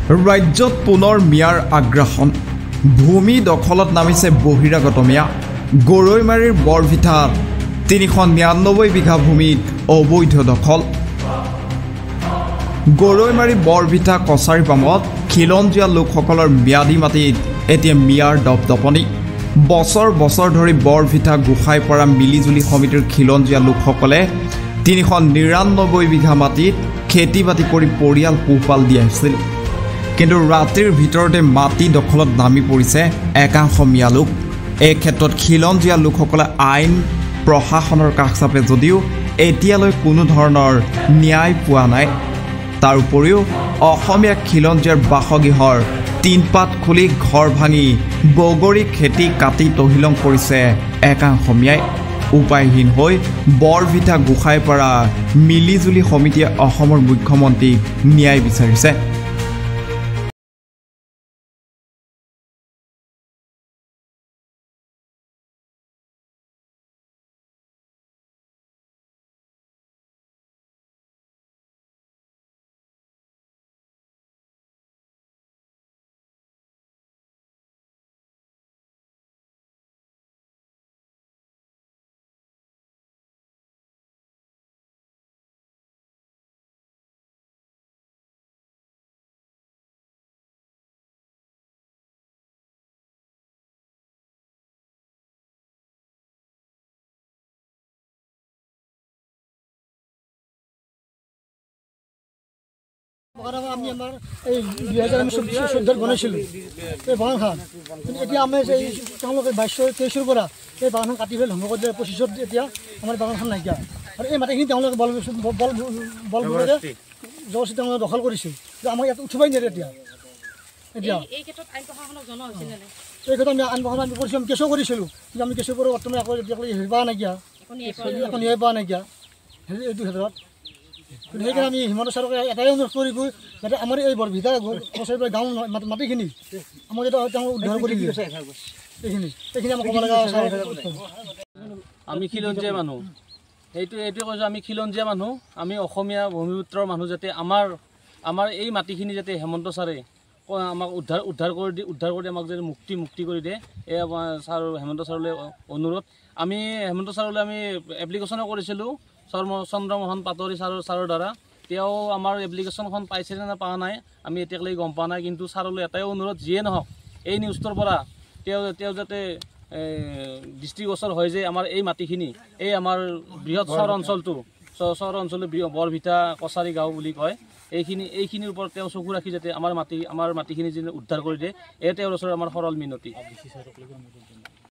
ৰাজ্যত পুনৰ মিয়াৰ আগ্ৰাসন ভূমি দখলত নামিছে বহিৰাগত মিয়া গৰৈমাৰীৰ বৰভিটাত 399 বিঘা ভূমিত অবৈধ দখল গৰৈমাৰী বৰভিটা কছাৰী পামত খিলঞ্জীয়া লোকসকলৰ ম্যাদী মাটিত এতিয়া মিয়াৰ দপদপনি বছৰ বছৰ ধৰি বৰভিটা গোসাইপাৰা মিলিজুলি সমিতিৰ খিলঞ্জীয়া লোকসকলে 399 বিঘা মাটিত খেতি বাতি কৰি পৰিয়াল পোহপাল দি আহিছিল কিন্তু ৰাতিৰ ভিতৰতে মাটি দখলত নামি পৰিছে একাংশ মিয়া লোক এই ক্ষেত্ৰত খিলঞ্জীয়া লোকসকলে আইন প্ৰশাসনৰ কাষ চাপে যদিও এতিয়ালৈ কোনো ধৰণৰ ন্যায় পোৱা নাই তাৰ উপৰিও অসমীয়া খিলঞ্জীয়াৰ বাসগৃহৰ তিনপাত খুলি ঘৰ ভাঙি বগৰী খেতি কাটি তহিলং কৰিছে একাংশ মিয়াই উপায়হীন হৈ বৰভিটা গোসাইপাৰা মিলিজুলি সমিতিয়ে অসমৰ মুখ্যমন্ত্ৰীক ন্যায় বিচাৰিছে আমি আমাৰ এই 2014 বনাইছিলোঁ এই বাগানখন কিন্তু এতিয়া আমি এই তেওঁলোকে 22-23 পৰা এই বাগানখন কাটি ফেল ধ্বংস কৰি 25ত এতিয়া আমাৰ বাগানখন নাইকিয়া আৰু এই মাটিখিনি তেওঁলোকে বলবুৰে জবৰদস্তি তেওঁলোকে দখল কৰিছে যে আমাক ইয়াত উঠিবই নিদিয়ে এতিয়া এই ক্ষেত্ৰত আইন প্ৰশাসনক জনোৱা হৈছিল নে এই ক্ষেত্ৰত আমি আইন প্ৰশাসন কৰিছোঁ আমি কেছো কৰিছিলোঁ কিন্তু আমি কেছো কৰোঁ বৰ্তমান আকৌ এতিয়ালৈকে হেৰি পোৱা নাইকিয়া একো ন্যায় পোৱা নাইকিয়া এইটো ক্ষেত্ৰত সেইকাৰণে আমি হিমন্ত ছাৰক এটাই অনুৰোধ কৰিব যাতে আমাৰ এই বৰভিটা কছাৰী গাঁও মাটিখিনি আমাক এটা তেওঁ উদ্ধাৰ কৰি দিয়ে এইখিনি আমাক ক'ব লগা আমি খিলঞ্জীয়া মানুহ এইটোৱে কৈছোঁ আমি খিলঞ্জীয়া মানুহ আমি অসমীয়া ভূমিপুত্ৰৰ মানুহ যাতে আমাৰ এই মাটিখিনি যাতে হেমন্ত ছাৰে আমাক উদ্ধাৰ কৰি আমাক যাতে মুক্তি কৰি দিয়ে এই ছাৰ হেমন্ত ছাৰলৈ অনুৰোধ আমি হেমন্ত ছাৰলৈ আমি এপ্লিকেশ্যনো কৰিছিলোঁ চন্দ্ৰমোহন পাটোৱাৰী ছাৰৰ দ্বাৰা তেওঁ আমাৰ এপ্লিকেশ্যনখন পাইছে নে পোৱা নাই আমি এতিয়ালৈকে গম পোৱা নাই কিন্তু ছাৰলৈ এটাই অনুৰোধ যিয়ে নহওক এই নিউজটোৰ পৰা তেওঁ যাতে দৃষ্টিগোচৰ হয় যে আমাৰ এই মাটিখিনি এই আমাৰ বৃহৎ চহৰ অঞ্চলটো বৰভিটা কছাৰী গাঁও বুলি কয় এইখিনিৰ ওপৰত তেওঁ চকু ৰাখি যাতে আমাৰ মাটিখিনি যেনে উদ্ধাৰ কৰি দিয়ে এই তেওঁৰ ওচৰত আমাৰ সৰল মিনতি